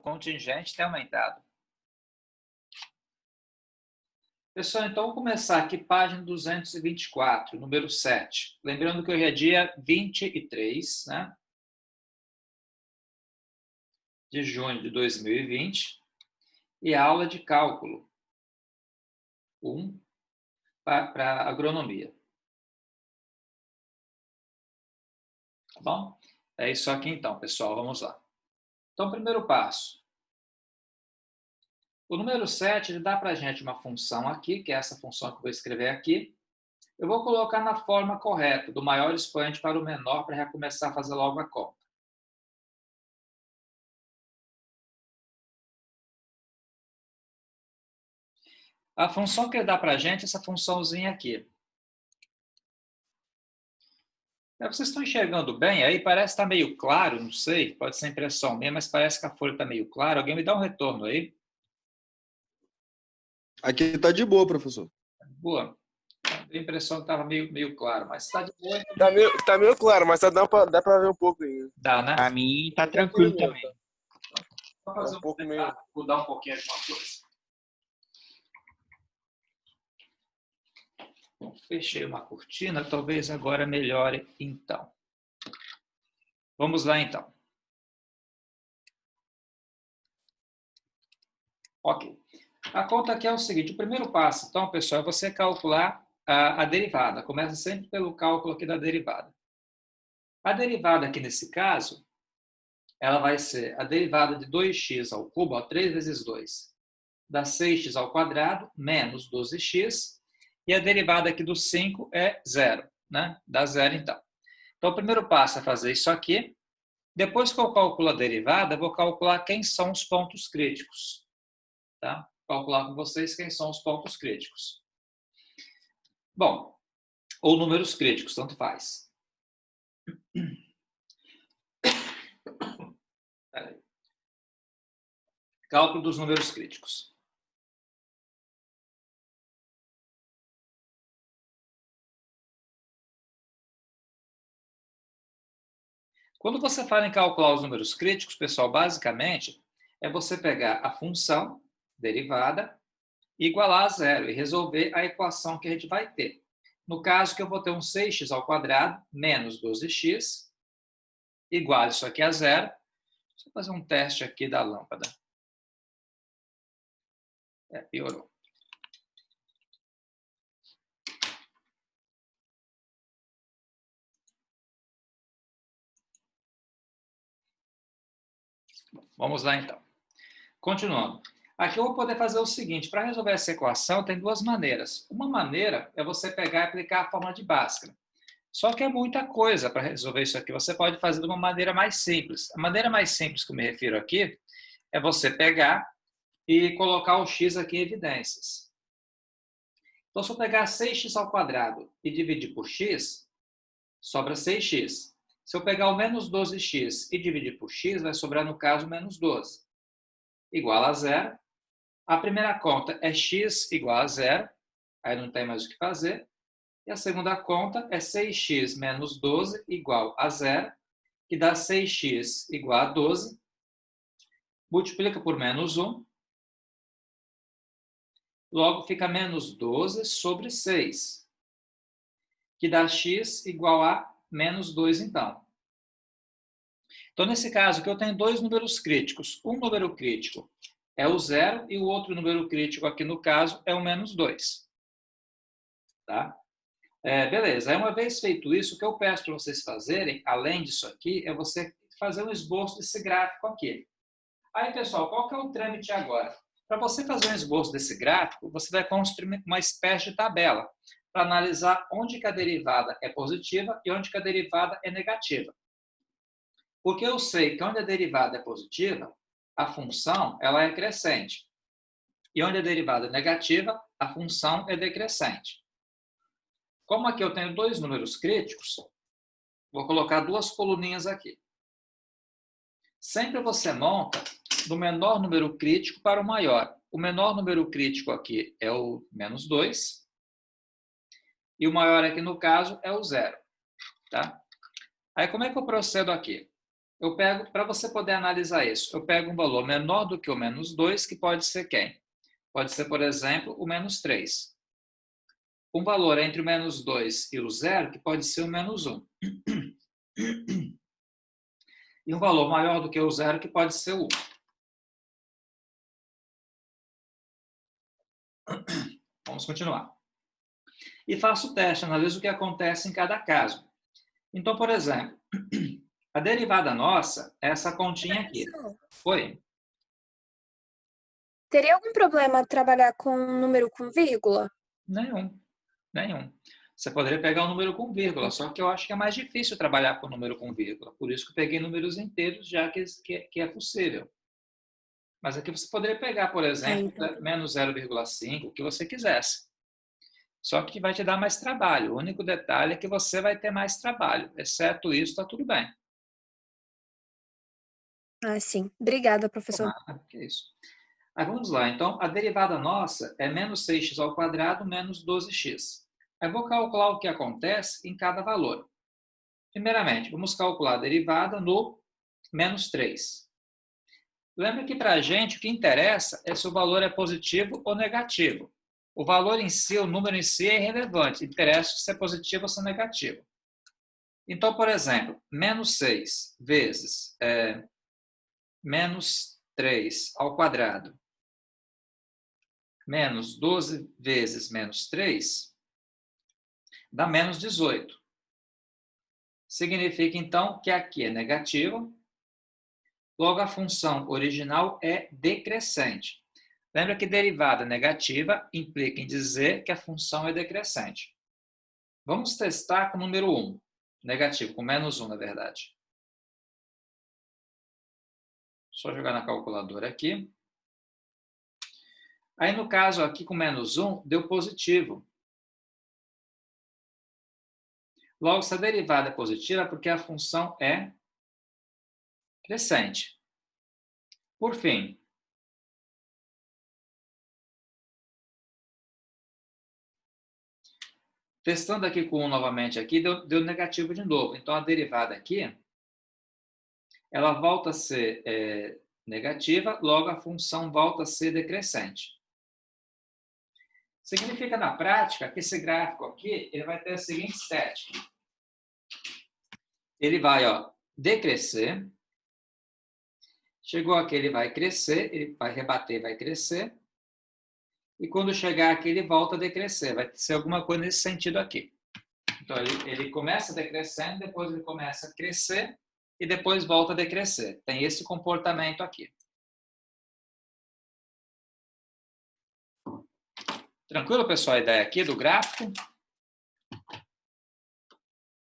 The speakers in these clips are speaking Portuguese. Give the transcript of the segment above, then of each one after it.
contingente tem aumentado. Pessoal, então vamos começar aqui, página 224, número 7. Lembrando que hoje é dia 23, né? De junho de 2020. E a aula de cálculo 1 para agronomia. Tá bom? É isso aqui então, pessoal. Vamos lá. Então, primeiro passo. O número 7 ele dá para a gente uma função aqui, que é essa função que eu vou escrever aqui. Eu vou colocar na forma correta, do maior expoente para o menor, para já começar a fazer logo a conta. A função que ele dá para a gente é essa funçãozinha aqui. Vocês estão enxergando bem? Aí parece que está meio claro, não sei, pode ser impressão minha, mas parece que a folha está meio clara. Alguém me dá um retorno aí? Aqui está de boa, professor. Boa. A impressão que estava meio claro, mas está de boa. Tá meio claro, mas dá para ver um pouco ainda. Dá, né? Pra mim tá tranquilo também. Vou fazer um pouco meio. mudar um pouquinho alguma coisa. Bom, fechei uma cortina, talvez agora melhore então. Vamos lá então. Ok. A conta aqui é o seguinte, o primeiro passo, então, pessoal, é você calcular a derivada. Começa sempre pelo cálculo aqui da derivada. A derivada aqui nesse caso, ela vai ser a derivada de 2x ao cubo, 3 vezes 2, dá 6x ao quadrado, menos 12x, e a derivada aqui do 5 é 0, né? Dá 0 então. Então, o primeiro passo é fazer isso aqui. Depois que eu calculo a derivada, eu vou calcular quem são os pontos críticos. Tá? Vou calcular com vocês quem são os pontos críticos. Bom, ou números críticos, tanto faz. Cálculo dos números críticos. Quando você fala em calcular os números críticos, pessoal, basicamente é você pegar a função derivada e igualar a zero e resolver a equação que a gente vai ter. No caso que eu vou ter um 6x ao quadrado menos 12x igual isso aqui a zero. Deixa eu fazer um teste aqui da lâmpada. Piorou. Vamos lá então. Continuando. Aqui eu vou poder fazer o seguinte, para resolver essa equação tem duas maneiras. Uma maneira é você pegar e aplicar a fórmula de Bhaskara. Só que é muita coisa para resolver isso aqui. Você pode fazer de uma maneira mais simples. A maneira mais simples que eu me refiro aqui é você pegar e colocar o x aqui em evidências. Então, se eu pegar 6x ao quadrado e dividir por x, sobra 6x. Se eu pegar o menos 12x e dividir por x, vai sobrar, no caso, menos 12. Igual a zero. A primeira conta é x igual a zero. Aí não tem mais o que fazer. E a segunda conta é 6x menos 12 igual a zero, que dá 6x igual a 12. Multiplica por menos 1. Logo fica menos 12 sobre 6, que dá x igual a menos 2, então. Então, nesse caso aqui, eu tenho dois números críticos. Um número crítico é o 0 e o outro número crítico aqui, no caso, é o menos 2. Tá? Beleza. Aí, uma vez feito isso, o que eu peço para vocês fazerem, além disso aqui, é você fazer um esboço desse gráfico aqui. Aí, pessoal, qual que é o trâmite agora? Para você fazer um esboço desse gráfico, você vai construir uma espécie de tabela para analisar onde que a derivada é positiva e onde que a derivada é negativa. Porque eu sei que onde a derivada é positiva, a função ela é crescente. E onde a derivada é negativa, a função é decrescente. Como aqui eu tenho dois números críticos, vou colocar duas coluninhas aqui. Sempre você monta do menor número crítico para o maior. O menor número crítico aqui é o menos 2. E o maior aqui, no caso, é o 0. Tá? Aí, como é que eu procedo aqui? eu pego, para você poder analisar isso, eu pego um valor menor do que o menos 2, que pode ser quem? Pode ser, por exemplo, o menos 3. Um valor entre o menos 2 e o 0, que pode ser o menos 1. E um valor maior do que o 0, que pode ser o 1. Vamos continuar. E faço o teste, analiso o que acontece em cada caso. Então, por exemplo, a derivada nossa é essa continha aqui. Oi? Teria algum problema trabalhar com um número com vírgula? Nenhum. Você poderia pegar um número com vírgula, só que eu acho que é mais difícil trabalhar com número com vírgula. Por isso que eu peguei números inteiros, já que é possível. Mas aqui você poderia pegar, por exemplo, menos 0,5, o que você quisesse. Só que vai te dar mais trabalho. O único detalhe é que você vai ter mais trabalho. Exceto isso, está tudo bem. Ah, sim. Obrigada, professor. Que é isso. Aí vamos lá. Então, a derivada nossa é menos 6x ao quadrado menos 12x. Aí vou calcular o que acontece em cada valor. Primeiramente, vamos calcular a derivada no menos 3. Lembra que para a gente o que interessa é se o valor é positivo ou negativo. O valor em si, o número em si é irrelevante. Interessa se é positivo ou se é negativo. Então, por exemplo, menos 6 vezes menos 3 ao quadrado menos 12 vezes menos 3 dá menos 18. Significa, então, que aqui é negativo, logo a função original é decrescente. Lembra que derivada negativa implica em dizer que a função é decrescente. Vamos testar com o número 1. Negativo, com menos 1, na verdade. Só jogar na calculadora aqui. Aí, no caso aqui, com menos 1, deu positivo. Logo, se a derivada é positiva, é porque a função é crescente. Por fim, testando aqui com 1 novamente, aqui, deu negativo de novo. Então, a derivada aqui, ela volta a ser negativa, logo a função volta a ser decrescente. Significa, na prática, que esse gráfico aqui ele vai ter a seguinte estética. Ele vai decrescer. Chegou aqui, ele vai crescer, ele vai rebater, vai crescer. E quando chegar aqui, ele volta a decrescer. Vai ser alguma coisa nesse sentido aqui. Então, ele começa decrescendo, depois ele começa a crescer e depois volta a decrescer. Tem esse comportamento aqui. Tranquilo, pessoal, a ideia aqui do gráfico?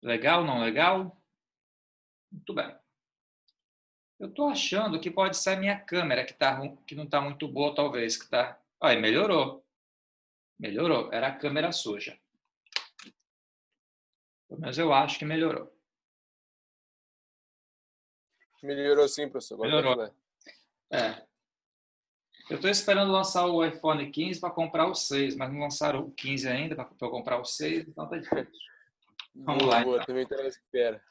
Legal, não legal? Muito bem. Eu estou achando que pode ser a minha câmera que não está muito boa, talvez. Olha, melhorou. Melhorou. Era a câmera suja. Pelo menos eu acho que melhorou. Melhorou sim, professor. Melhorou. Eu estou esperando lançar o iPhone 15 para comprar o 6, mas não lançaram o 15 ainda para eu comprar o 6, então tá difícil. Vamos lá, então. Também estou na espera.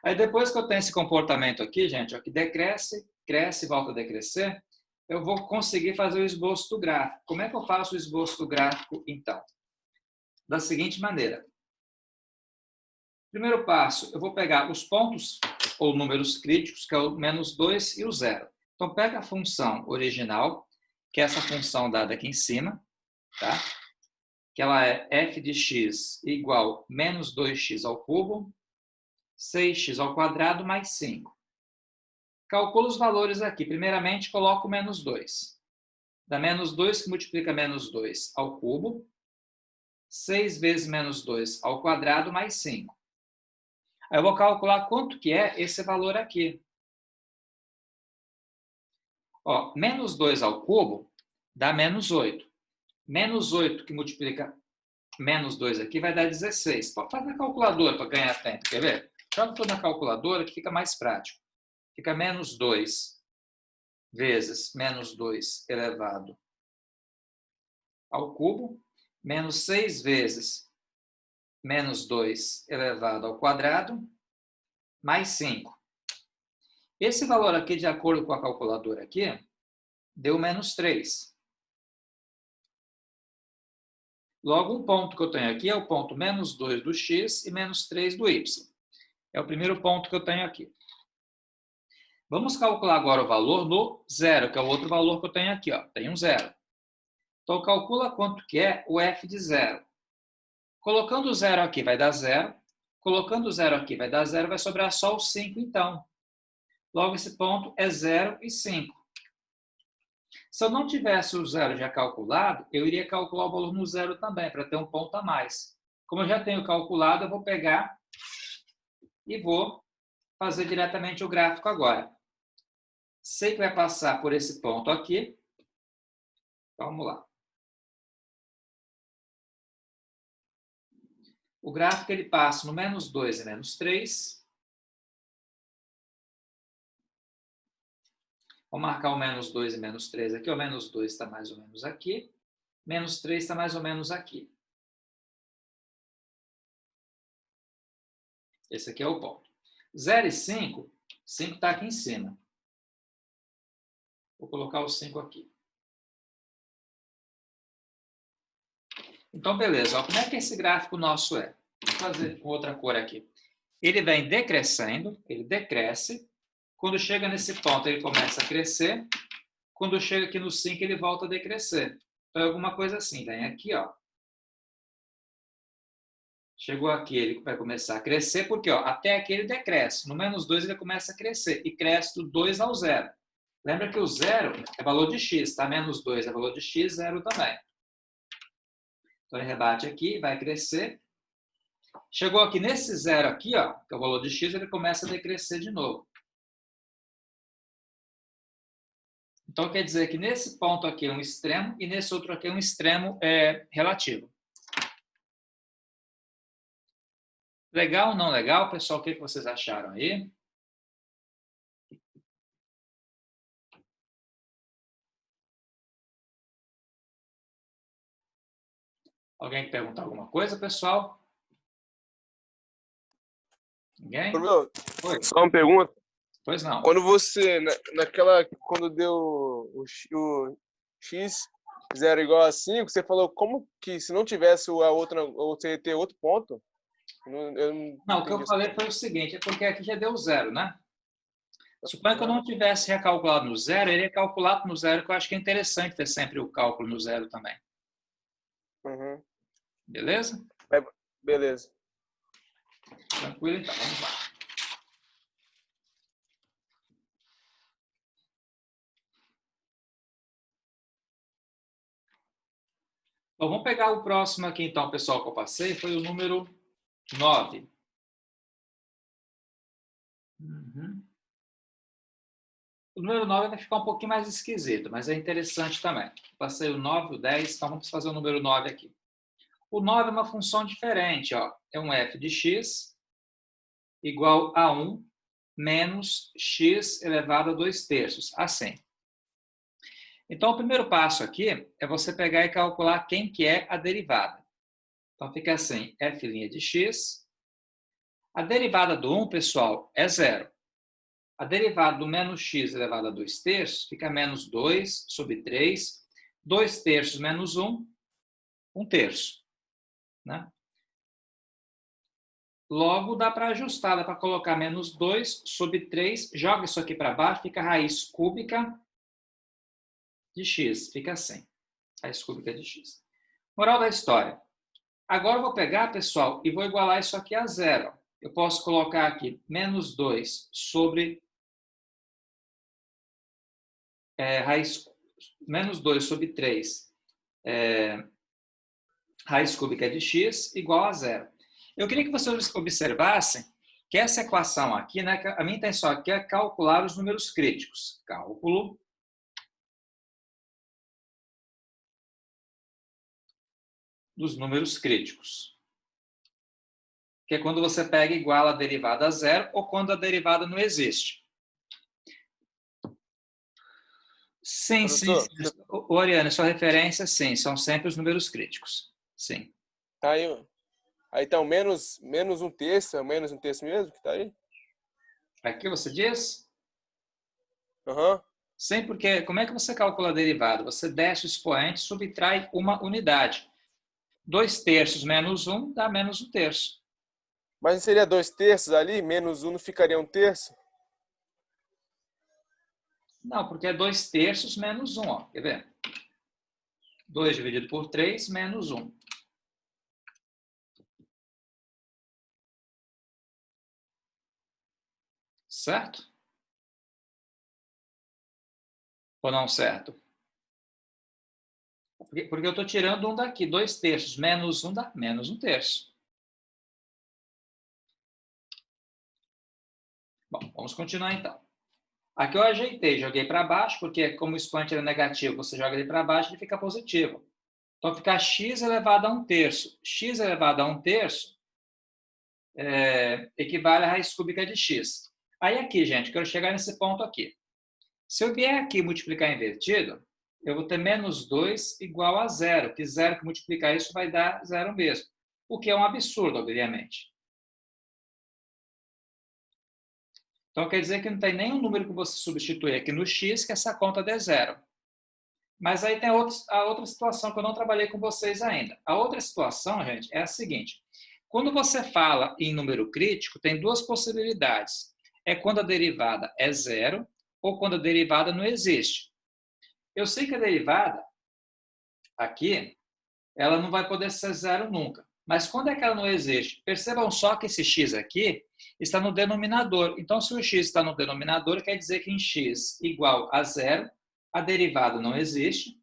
Aí depois que eu tenho esse comportamento aqui, gente, que decresce, cresce e volta a decrescer, eu vou conseguir fazer o esboço do gráfico. Como é que eu faço o esboço do gráfico, então? Da seguinte maneira. Primeiro passo, eu vou pegar os pontos ou números críticos, que é o menos 2 e o 0. Então, pega a função original, que é essa função dada aqui em cima, tá? Que ela é f de x igual menos 2x ao cubo, 6x ao quadrado mais 5. Calculo os valores aqui. Primeiramente, coloco menos 2. Dá menos 2 que multiplica menos 2 ao cubo. 6 vezes menos 2 ao quadrado mais 5. Aí eu vou calcular quanto que é esse valor aqui. Menos 2 ao cubo dá menos 8. Menos 8 que multiplica menos 2 aqui vai dar 16. Pode fazer na calculadora para ganhar tempo. Quer ver? Joga tudo na calculadora que fica mais prático. Fica menos 2 vezes menos 2 elevado ao cubo, menos 6 vezes menos 2 elevado ao quadrado, mais 5. Esse valor aqui, de acordo com a calculadora aqui, deu menos 3. Logo, um ponto que eu tenho aqui é o ponto menos 2 do x e menos 3 do y. É o primeiro ponto que eu tenho aqui. Vamos calcular agora o valor no zero, que é o outro valor que eu tenho aqui. Ó. Tem um zero. Então, calcula quanto que é o f de zero. Colocando o zero aqui vai dar zero. Colocando o zero aqui vai dar zero, vai sobrar só o 5, então. Logo, esse ponto é 0 e 5. Se eu não tivesse o zero já calculado, eu iria calcular o valor no zero também, para ter um ponto a mais. Como eu já tenho calculado, eu vou pegar e vou fazer diretamente o gráfico agora. Sei que vai passar por esse ponto aqui. Vamos lá. O gráfico ele passa no menos 2 e menos 3. Vou marcar o menos 2 e menos 3 aqui. O menos 2 está mais ou menos aqui. Menos 3 está mais ou menos aqui. Esse aqui é o ponto. 0 e 5, 5 está aqui em cima. Vou colocar o 5 aqui. Então, beleza. Ó, como é que esse gráfico nosso é? Vou fazer com outra cor aqui. Ele vem decrescendo, ele decresce. Quando chega nesse ponto, ele começa a crescer. Quando chega aqui no 5, ele volta a decrescer. Então, é alguma coisa assim. Vem aqui, ó. Chegou aqui, ele vai começar a crescer, porque ó, até aqui ele decresce. No menos 2 ele começa a crescer, e cresce do 2 ao 0. Lembra que o 0 é valor de x, tá? Menos 2 é valor de x, 0 também. Então ele rebate aqui, vai crescer. Chegou aqui nesse 0 aqui, ó, que é o valor de x, ele começa a decrescer de novo. Então quer dizer que nesse ponto aqui é um extremo, e nesse outro aqui é um extremo relativo. Legal ou não legal, pessoal? O que vocês acharam aí? Alguém quer perguntar alguma coisa, pessoal? Ninguém? Oi. Só uma pergunta. Pois não. Quando você, quando deu o x 0 igual a 5, você falou como que se não tivesse a outra, você ia ter outro ponto? Não, o que eu falei foi o seguinte, é porque aqui já deu 0, né? Suponha que eu não tivesse recalculado no 0, eu iria calcular no 0, que eu acho que é interessante ter sempre o cálculo no 0 também. Uhum. Beleza? Beleza. Tranquilo, então. Vamos lá. Bom, vamos pegar o próximo aqui, então, pessoal, que eu passei. Foi o número 9. O número 9 vai ficar um pouquinho mais esquisito, mas é interessante também. Eu passei o 9, o 10, então vamos fazer o número 9 aqui. O 9 é uma função diferente, ó. É um f de x igual a 1 menos x elevado a 2/3, assim. Então, o primeiro passo aqui é você pegar e calcular quem que é a derivada. Então, fica assim, f' de x. A derivada do 1, pessoal, é 0. A derivada do menos x elevado a 2/3 fica menos 2 sobre 3. 2/3 menos 1, 1/3. Né? Logo, dá para ajustar, dá para colocar menos 2 sobre 3. Joga isso aqui para baixo, fica raiz cúbica de x. Fica assim, raiz cúbica de x. Moral da história. Agora eu vou pegar, pessoal, e vou igualar isso aqui a 0. Eu posso colocar aqui menos 2 sobre menos 2 sobre 3 raiz cúbica de x igual a 0. Eu queria que vocês observassem que essa equação aqui, né, a minha intenção aqui é calcular os números críticos. Cálculo dos números críticos. Que é quando você pega e iguala a derivada a 0 ou quando a derivada não existe. Sim, sim. Oriana, sua referência, sim, são sempre os números críticos. Sim. Tá aí, mano. Aí tá o menos 1/3, é o menos 1/3 mesmo que tá aí? Aqui você diz? Aham. Sim, porque como é que você calcula a derivada? Você desce o expoente e subtrai uma unidade. 2/3 menos 1 dá menos 1/3. Mas não seria 2/3 ali? Menos 1 não ficaria 1/3? Não, porque é 2/3 menos 1. Ó. Quer ver? 2 dividido por 3 menos 1. Certo? Ou não certo? Porque eu estou tirando 1 daqui. 2/3 menos 1 dá menos 1/3. Bom, vamos continuar então. Aqui eu ajeitei, joguei para baixo, porque como o expoente é negativo, você joga ele para baixo, ele fica positivo. Então, fica x elevado a 1/3. X elevado a 1/3 equivale à raiz cúbica de x. Aí aqui, gente, quero chegar nesse ponto aqui. Se eu vier aqui multiplicar invertido, eu vou ter menos 2 igual a 0, que 0 que multiplicar isso vai dar 0 mesmo. O que é um absurdo, obviamente. Então, quer dizer que não tem nenhum número que você substitui aqui no x que essa conta dê 0. Mas aí tem a outra situação que eu não trabalhei com vocês ainda. A outra situação, gente, é a seguinte. Quando você fala em número crítico, tem duas possibilidades. É quando a derivada é 0 ou quando a derivada não existe. Eu sei que a derivada, aqui, ela não vai poder ser 0 nunca. Mas quando é que ela não existe? Percebam só que esse x aqui está no denominador. Então, se o x está no denominador, quer dizer que em x igual a 0, a derivada não existe.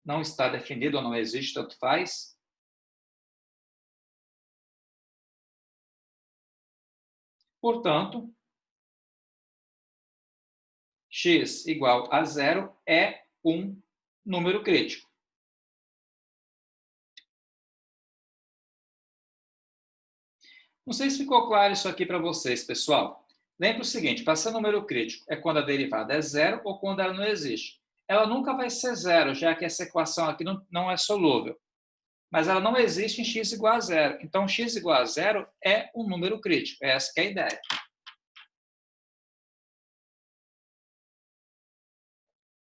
Não está definido ou não existe, tanto faz. Portanto, x igual a 0 é um número crítico. Não sei se ficou claro isso aqui para vocês, pessoal. Lembre o seguinte, para ser número crítico é quando a derivada é 0 ou quando ela não existe. Ela nunca vai ser 0, já que essa equação aqui não é solúvel. Mas ela não existe em x igual a 0. Então, x igual a 0 é um número crítico. Essa que é a ideia.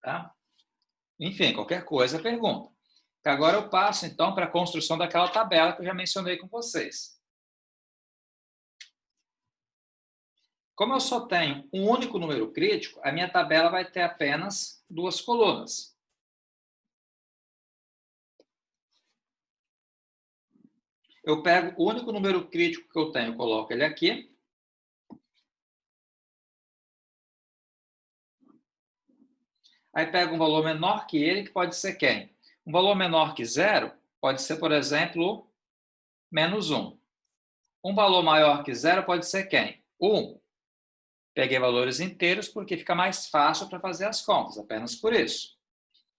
Tá? Enfim, qualquer coisa, pergunta. Agora eu passo, então, para a construção daquela tabela que eu já mencionei com vocês. Como eu só tenho um único número crítico, a minha tabela vai ter apenas duas colunas. Eu pego o único número crítico que eu tenho, coloco ele aqui. Aí pego um valor menor que ele, que pode ser quem? Um valor menor que 0 pode ser, por exemplo, menos 1. Um valor maior que 0 pode ser quem? 1. Peguei valores inteiros porque fica mais fácil para fazer as contas, apenas por isso.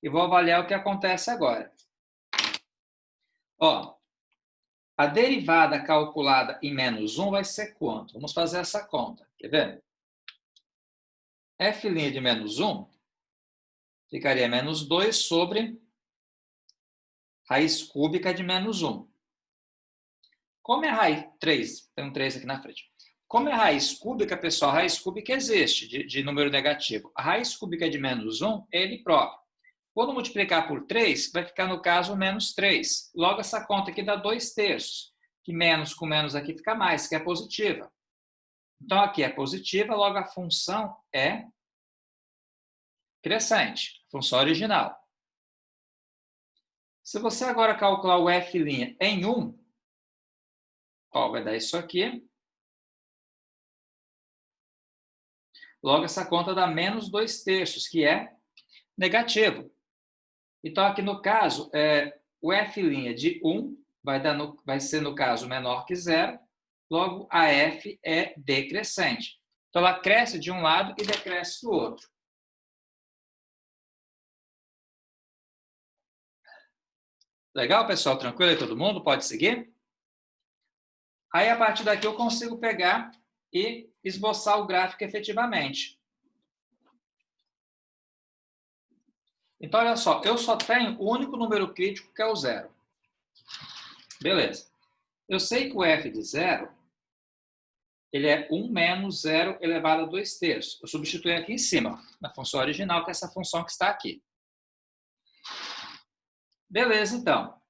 E vou avaliar o que acontece agora. Ó, a derivada calculada em menos 1 vai ser quanto? Vamos fazer essa conta. Quer ver? F' de menos 1 ficaria menos 2 sobre raiz cúbica de menos 1. Como é raiz 3? Tem um 3 aqui na frente. Como é raiz cúbica, pessoal, a raiz cúbica existe de número negativo. A raiz cúbica de menos 1 é ele próprio. Quando multiplicar por 3, vai ficar, no caso, menos 3. Logo, essa conta aqui dá 2/3. Que menos com menos aqui fica mais, que é positiva. Então, aqui é positiva, logo a função é crescente, a função original. Se você agora calcular o f' em 1, ó, vai dar isso aqui. Logo, essa conta dá menos 2/3, que é negativo. Então, aqui no caso, o f' de 1 vai ser, no caso, menor que 0. Logo, a f é decrescente. Então, ela cresce de um lado e decresce do outro. Legal, pessoal? Tranquilo aí todo mundo? Pode seguir? Aí, a partir daqui, eu consigo pegar e esboçar o gráfico efetivamente. Então, olha só, eu só tenho o único número crítico, que é o 0. Beleza. Eu sei que o f de 0 ele é 1 menos 0 elevado a 2/3. Eu substituí aqui em cima, na função original, que é essa função que está aqui. Beleza, então.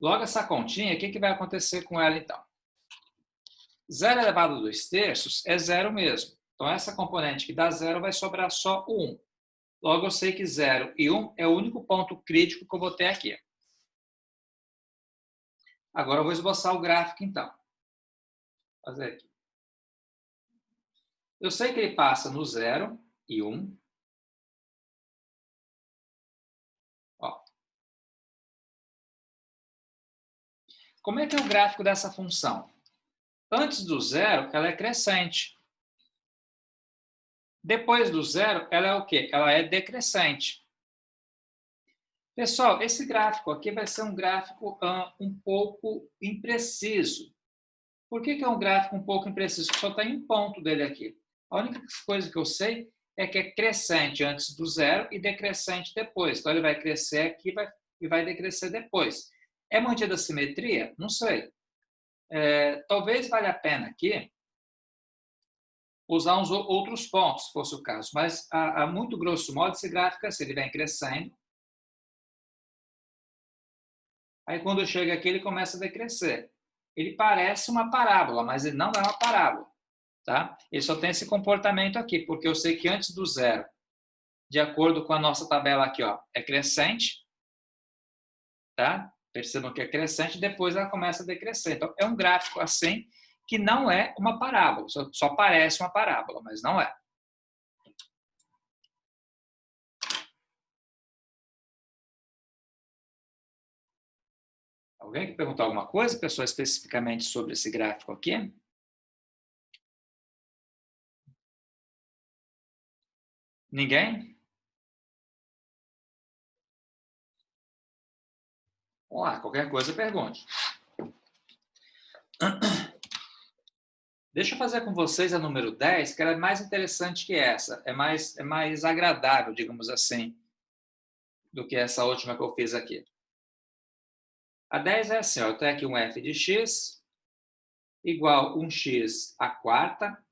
Logo essa continha, o que vai acontecer com ela, então? 0 elevado a 2/3 é 0 mesmo. Então, essa componente que dá 0 vai sobrar só o 1. Logo, eu sei que 0 e 1 é o único ponto crítico que eu vou ter aqui. Agora, eu vou esboçar o gráfico, então. Vou fazer aqui. Eu sei que ele passa no 0 e 1. Ó. Como é que é o gráfico dessa função? Antes do 0, ela é crescente. Depois do 0, ela é o quê? Ela é decrescente. Pessoal, esse gráfico aqui vai ser um gráfico um pouco impreciso. Por que é um gráfico um pouco impreciso? Só tem um ponto dele aqui. A única coisa que eu sei é que é crescente antes do 0 e decrescente depois. Então, ele vai crescer aqui e vai decrescer depois. É mantida a simetria? Não sei. Talvez valha a pena aqui usar uns outros pontos, se fosse o caso. Mas, a muito grosso modo, esse gráfico é assim, ele vem crescendo. Aí, quando chega aqui, ele começa a decrescer. Ele parece uma parábola, mas ele não é uma parábola. Tá? Ele só tem esse comportamento aqui, porque eu sei que antes do 0, de acordo com a nossa tabela aqui, ó, é crescente. Tá? Percebam que é crescente, depois ela começa a decrescer. Então, é um gráfico assim, que não é uma parábola. Só parece uma parábola, mas não é. Alguém quer perguntar alguma coisa, pessoal, especificamente sobre esse gráfico aqui? Ninguém? Vamos lá, qualquer coisa, pergunte. Deixa eu fazer com vocês a número 10, que ela é mais interessante que essa. É mais agradável, digamos assim, do que essa última que eu fiz aqui. A 10 é assim, ó, eu tenho aqui um f de x igual 1x à quarta,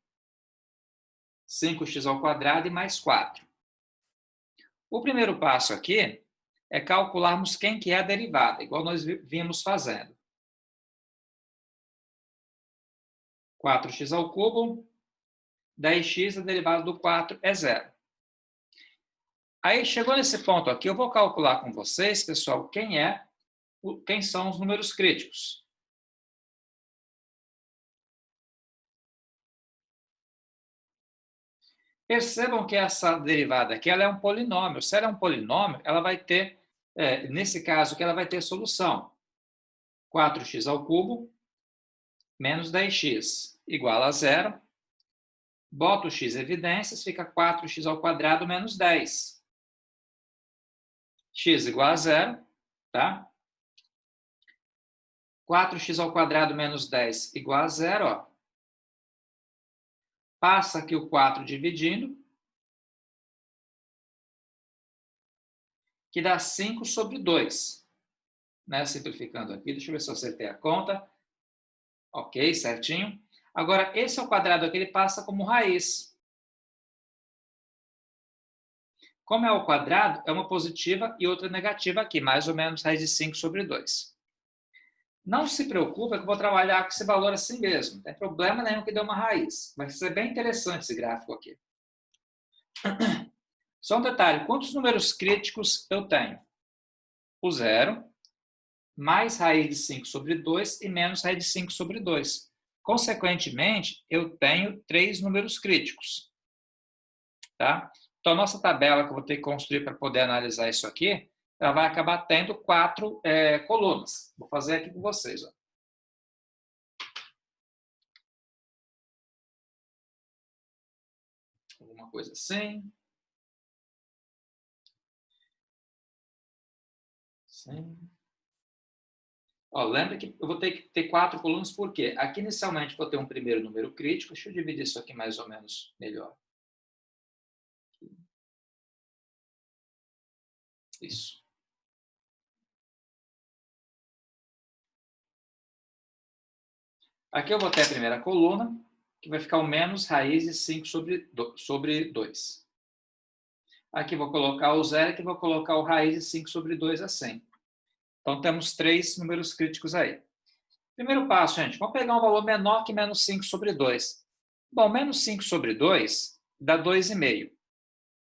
5x ao quadrado e mais 4. O primeiro passo aqui é calcularmos quem que é a derivada, igual nós vimos fazendo. 4x ao cubo, 10x, a derivada do 4 é 0. Aí, chegou nesse ponto aqui, eu vou calcular com vocês, pessoal, quem são os números críticos. Percebam que essa derivada aqui ela é um polinômio. Se ela é um polinômio, ela vai ter, nesse caso aqui, ela vai ter solução. 4x ao cubo menos 10x igual a 0. Boto o x em evidências, fica 4x ao quadrado menos 10. X igual a 0, tá? 4x ao quadrado menos 10 igual a 0, ó. Passa aqui o 4 dividindo, que dá 5 sobre 2. Né? Simplificando aqui, deixa eu ver se eu acertei a conta. Ok, certinho. Agora, esse ao quadrado aqui, ele passa como raiz. Como é ao quadrado, é uma positiva e outra negativa aqui, mais ou menos raiz de 5 sobre 2. Não se preocupe que eu vou trabalhar com esse valor assim mesmo. Não tem problema nenhum que dê uma raiz. Vai ser bem interessante esse gráfico aqui. Só um detalhe, quantos números críticos eu tenho? O 0, mais raiz de 5 sobre 2 e menos raiz de 5 sobre 2. Consequentemente, eu tenho 3 números críticos. Tá? Então, a nossa tabela que eu vou ter que construir para poder analisar isso aqui, ela vai acabar tendo 4 colunas. Vou fazer aqui com vocês. Ó. Alguma coisa assim. Sim. Ó, lembra que eu vou ter que ter 4 colunas, por quê? Aqui, inicialmente, vou ter um primeiro número crítico. Deixa eu dividir isso aqui mais ou menos melhor. Isso. Aqui eu vou ter a primeira coluna, que vai ficar o menos raiz de 5 sobre 2. Aqui vou colocar o zero, aqui vou colocar o raiz de 5 sobre 2 assim. Então, temos 3 números críticos aí. Primeiro passo, gente, vamos pegar um valor menor que menos 5 sobre 2. Bom, menos 5 sobre 2 dá 2,5.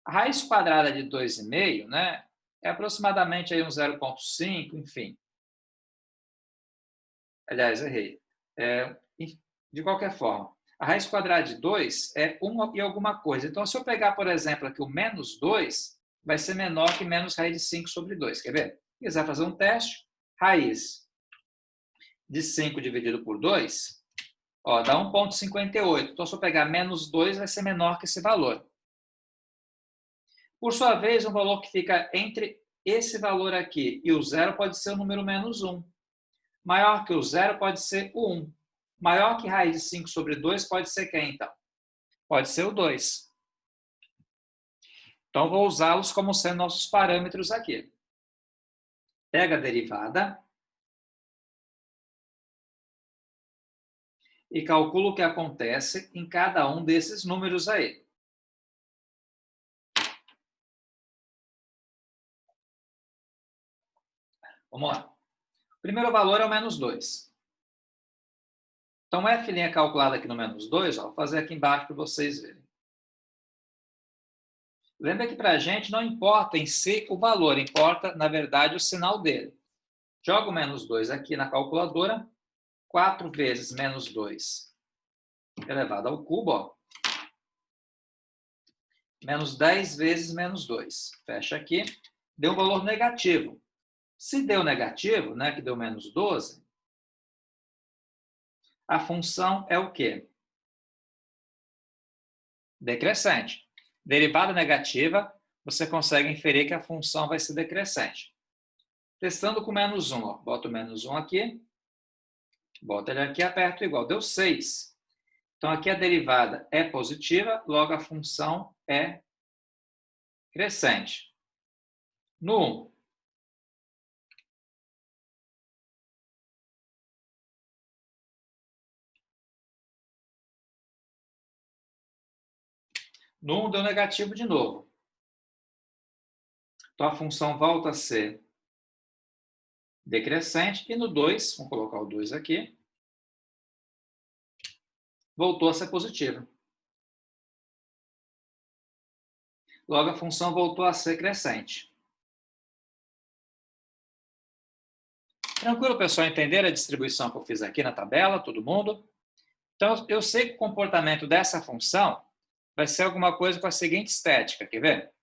A raiz quadrada de 2,5, né, é aproximadamente aí um 0,5, enfim. Aliás, errei. De qualquer forma, a raiz quadrada de 2 é 1 e alguma coisa. Então, se eu pegar, por exemplo, aqui o menos 2, vai ser menor que menos raiz de 5 sobre 2. Quer ver? Se quiser fazer um teste, raiz de 5 dividido por 2, ó, dá 1,58. Então, se eu pegar menos 2, vai ser menor que esse valor. Por sua vez, um valor que fica entre esse valor aqui e o zero pode ser o número menos 1. Maior que o zero pode ser o 1. Maior que raiz de 5 sobre 2 pode ser quem, então? Pode ser o 2. Então, vou usá-los como sendo nossos parâmetros aqui. Pega a derivada e calcula o que acontece em cada um desses números aí. Vamos lá. O primeiro valor é o menos 2. Então, f' calculado aqui no menos 2, ó, vou fazer aqui embaixo para vocês verem. Lembra que para a gente não importa em si o valor, importa, na verdade, o sinal dele. Jogo o menos 2 aqui na calculadora. 4 vezes menos 2 elevado ao cubo, ó. Menos 10 vezes menos 2. Fecha aqui. Deu um valor negativo. Se deu negativo, né, que deu menos 12, a função é o quê? Decrescente. Derivada negativa, você consegue inferir que a função vai ser decrescente. Testando com menos 1, ó. Boto o menos 1 aqui. Boto ele aqui, aperto igual. Deu 6. Então, aqui a derivada é positiva, logo a função é crescente. No 1, no 1 deu negativo de novo. Então, a função volta a ser decrescente. E no 2, vamos colocar o 2 aqui, voltou a ser positiva. Logo, a função voltou a ser crescente. Tranquilo, pessoal, entender a distribuição que eu fiz aqui na tabela, todo mundo? Então, eu sei que o comportamento dessa função vai ser alguma coisa com a seguinte estética, quer ver?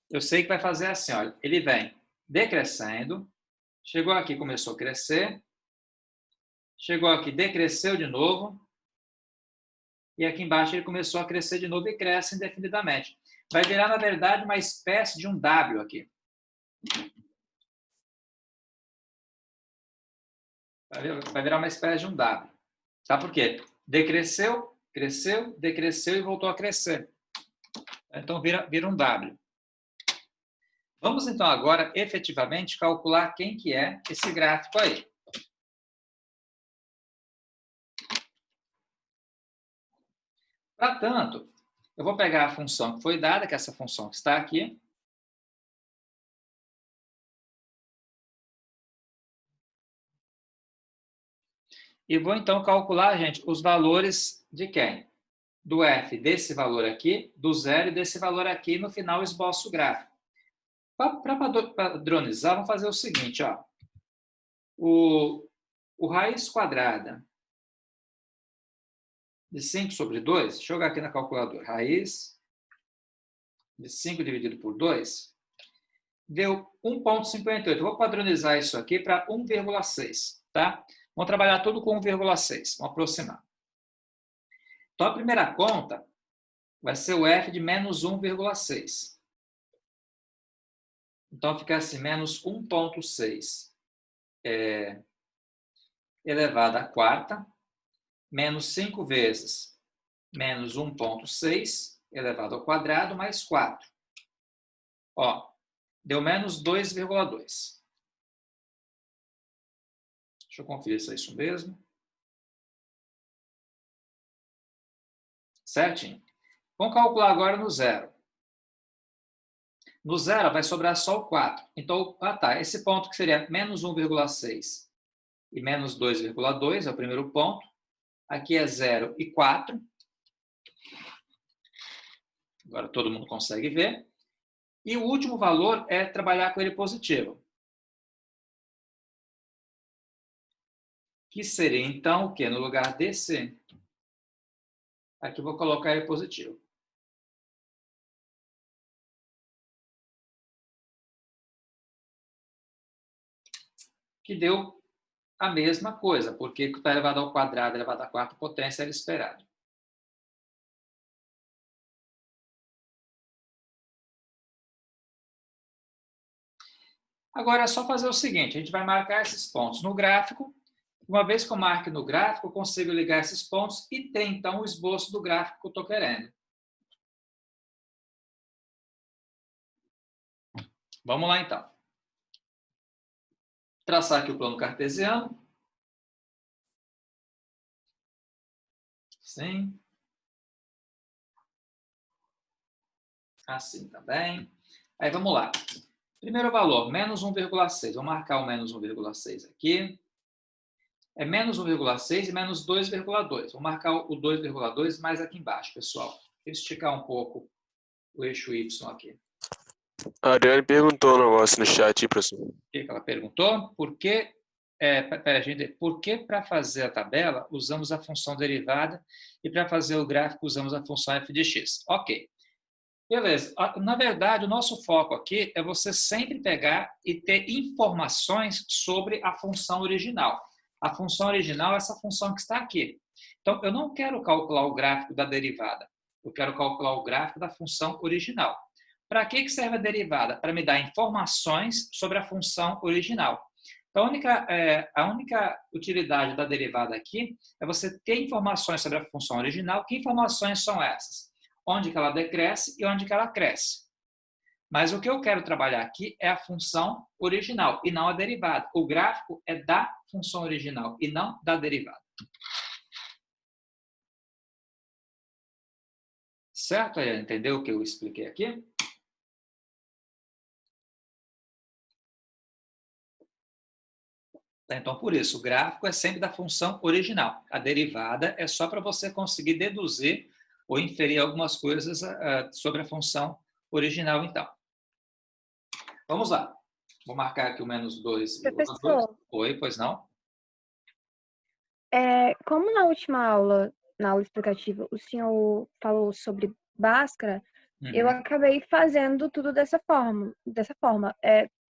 Eu sei que vai fazer assim, olha, ele vem decrescendo, chegou aqui, começou a crescer, chegou aqui, decresceu de novo, e aqui embaixo ele começou a crescer de novo e cresce indefinidamente. Vai virar, na verdade, uma espécie de um W aqui. Vai virar uma espécie de um W. Tá? Por quê? Decresceu, cresceu, decresceu e voltou a crescer. Então, vira um W. Vamos, então, agora, efetivamente, calcular quem que é esse gráfico aí. Para tanto, eu vou pegar a função que foi dada, que é essa função que está aqui. E vou, então, calcular, gente, os valores de quem? Do f desse valor aqui, do zero e desse valor aqui, e no final esboço o gráfico. Para padronizar, vamos fazer o seguinte, ó. O raiz quadrada de 5 sobre 2, deixa eu jogar aqui na calculadora, raiz de 5 dividido por 2, deu 1,58. Eu vou padronizar isso aqui para 1,6, tá? Vamos trabalhar tudo com 1,6, vamos aproximar. Então, a primeira conta vai ser o f de menos 1,6. Então, fica assim, menos 1,6 elevado à quarta, menos 5 vezes menos 1,6 elevado ao quadrado, mais 4. Ó, deu menos 2,2. Deixa eu conferir se é isso mesmo. Certinho. Vamos calcular agora no zero. No zero vai sobrar só o 4. Então, esse ponto que seria menos 1,6 e menos 2,2 é o primeiro ponto. Aqui é 0 e 4. Agora todo mundo consegue ver. E o último valor é trabalhar com ele positivo. Que seria, então, o quê? No lugar desse, aqui eu vou colocar ele positivo. Que deu a mesma coisa, porque está elevado ao quadrado, elevado à quarta potência, era esperado. Agora é só fazer o seguinte, a gente vai marcar esses pontos no gráfico. Uma vez que eu marque no gráfico, eu consigo ligar esses pontos e ter, então, o esboço do gráfico que eu estou querendo. Vamos lá, então. Traçar aqui o plano cartesiano. Sim. Assim também. Aí, vamos lá. Primeiro valor, menos 1,6. Vou marcar o menos 1,6 aqui. É menos 1,6 e menos 2,2. Vou marcar o 2,2 mais aqui embaixo, pessoal. Deixa eu esticar um pouco o eixo Y aqui. A Ariane perguntou um negócio no chat, professor. O que ela perguntou? Por que para fazer a tabela usamos a função derivada e para fazer o gráfico usamos a função f de x? Ok. Beleza. Na verdade, o nosso foco aqui é você sempre pegar e ter informações sobre a função original. A função original é essa função que está aqui. Então, eu não quero calcular o gráfico da derivada. Eu quero calcular o gráfico da função original. Para que serve a derivada? Para me dar informações sobre a função original. Então, a única utilidade da derivada aqui é você ter informações sobre a função original. Que informações são essas? Onde que ela decresce e onde que ela cresce. Mas o que eu quero trabalhar aqui é a função original e não a derivada. O gráfico é da função original e não da derivada. Certo? Entendeu o que eu expliquei aqui? Então, por isso, o gráfico é sempre da função original. A derivada é só para você conseguir deduzir ou inferir algumas coisas sobre a função original, então. Vamos lá. Vou marcar aqui o menos 2,2. Professor, Oi, pois não? como na última aula, na aula explicativa, o senhor falou sobre Bhaskara, eu acabei fazendo tudo dessa forma.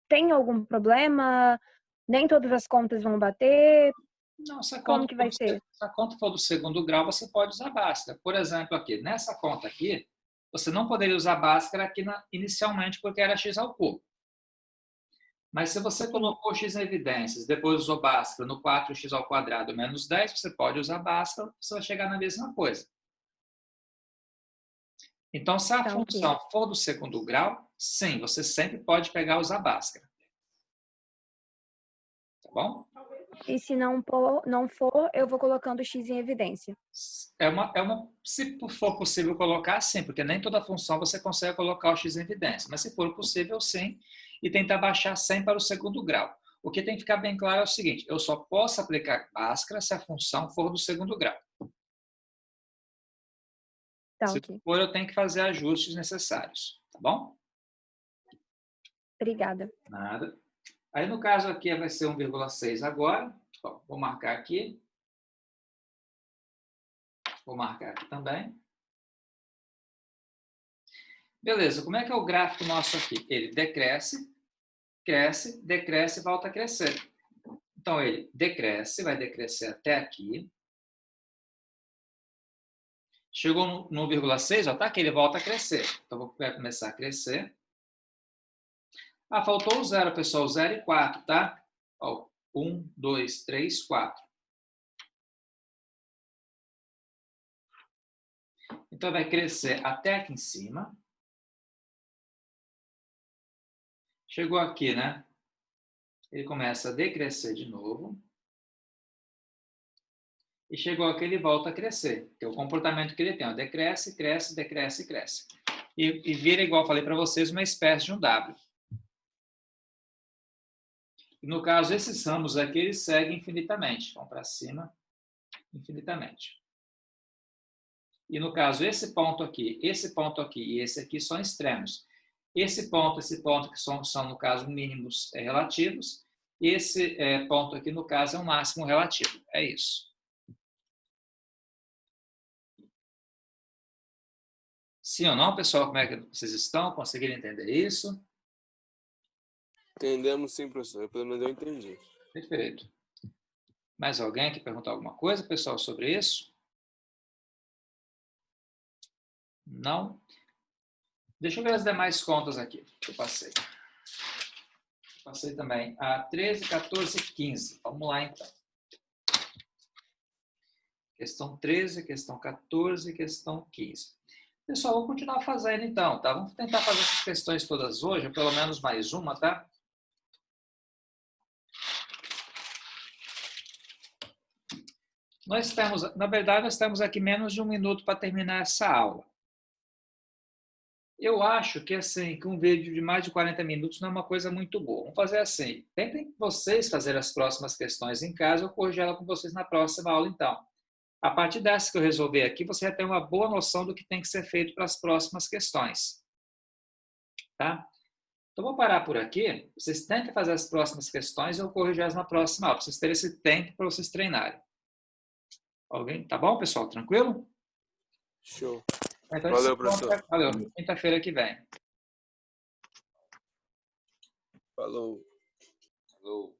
Tem algum problema? Nem todas as contas vão bater? Não, se a Como conta que for vai ser? se a conta for do segundo grau, você pode usar Bhaskara. Por exemplo, aqui, nessa conta aqui, você não poderia usar Bhaskara aqui inicialmente porque era x ao cubo. Mas se você colocou x em evidências, depois usou Bhaskara no 4x ao quadrado menos 10, você pode usar Bhaskara, você vai chegar na mesma coisa. Então, se a função for do segundo grau, sim, você sempre pode pegar e usar Bhaskara. Tá bom? E se não for, eu vou colocando x em evidência. Se for possível colocar, sim, porque nem toda função você consegue colocar o x em evidência. Mas se for possível, sim, e tentar baixar 100 para o segundo grau. O que tem que ficar bem claro é o seguinte, eu só posso aplicar Bhaskara se a função for do segundo grau. Tá, se for, eu tenho que fazer ajustes necessários, tá bom? Obrigada. Nada. Aí, no caso aqui, vai ser 1,6 agora. Bom, vou marcar aqui. Vou marcar aqui também. Beleza, como é que é o gráfico nosso aqui? Ele decresce, cresce, decresce e volta a crescer. Então, ele decresce, vai decrescer até aqui. Chegou no 1,6, ó, tá aqui, ele volta a crescer. Então, vai começar a crescer. Ah, faltou o zero, pessoal, 0 e 4, tá? Ó, 1, 2, 3, 4. Então, vai crescer até aqui em cima. Chegou aqui, né? Ele começa a decrescer de novo. e chegou aqui, ele volta a crescer, que é o comportamento que ele tem. Ó, decresce, cresce, decresce, cresce. E vira, igual eu falei para vocês, uma espécie de um W. E no caso, esses ramos aqui, eles seguem infinitamente. Vão para cima, infinitamente. E no caso, esse ponto aqui e esse aqui são extremos. Esse ponto que são no caso, mínimos relativos. Esse ponto aqui, no caso, é um máximo relativo. É isso. Sim ou não, pessoal? Como é que vocês estão? Conseguiram entender isso? Entendemos sim, professor. Pelo menos eu entendi. Perfeito. Mais alguém quer perguntar alguma coisa, pessoal, sobre isso? Não? Deixa eu ver as demais contas aqui que eu passei. Passei também a 13, 14 15. Vamos lá, então. Questão 13, questão 14, questão 15. Pessoal, vou continuar fazendo então, tá? Vamos tentar fazer essas questões todas hoje, ou pelo menos mais uma, tá? Na verdade, nós temos aqui menos de 1 minuto para terminar essa aula. Eu acho que, assim, que um vídeo de mais de 40 minutos não é uma coisa muito boa. Vamos fazer assim. Tentem vocês fazer as próximas questões em casa, eu corrijo ela com vocês na próxima aula, então. A partir dessa que eu resolver aqui, você vai ter uma boa noção do que tem que ser feito para as próximas questões. Tá? Então, vou parar por aqui. Vocês tentem fazer as próximas questões e eu corrijo elas na próxima aula, para vocês terem esse tempo para vocês treinarem. Alguém? Tá bom, pessoal? Tranquilo? Show. Então, Valeu, professor. Valeu. Quinta-feira que vem. Falou. Falou.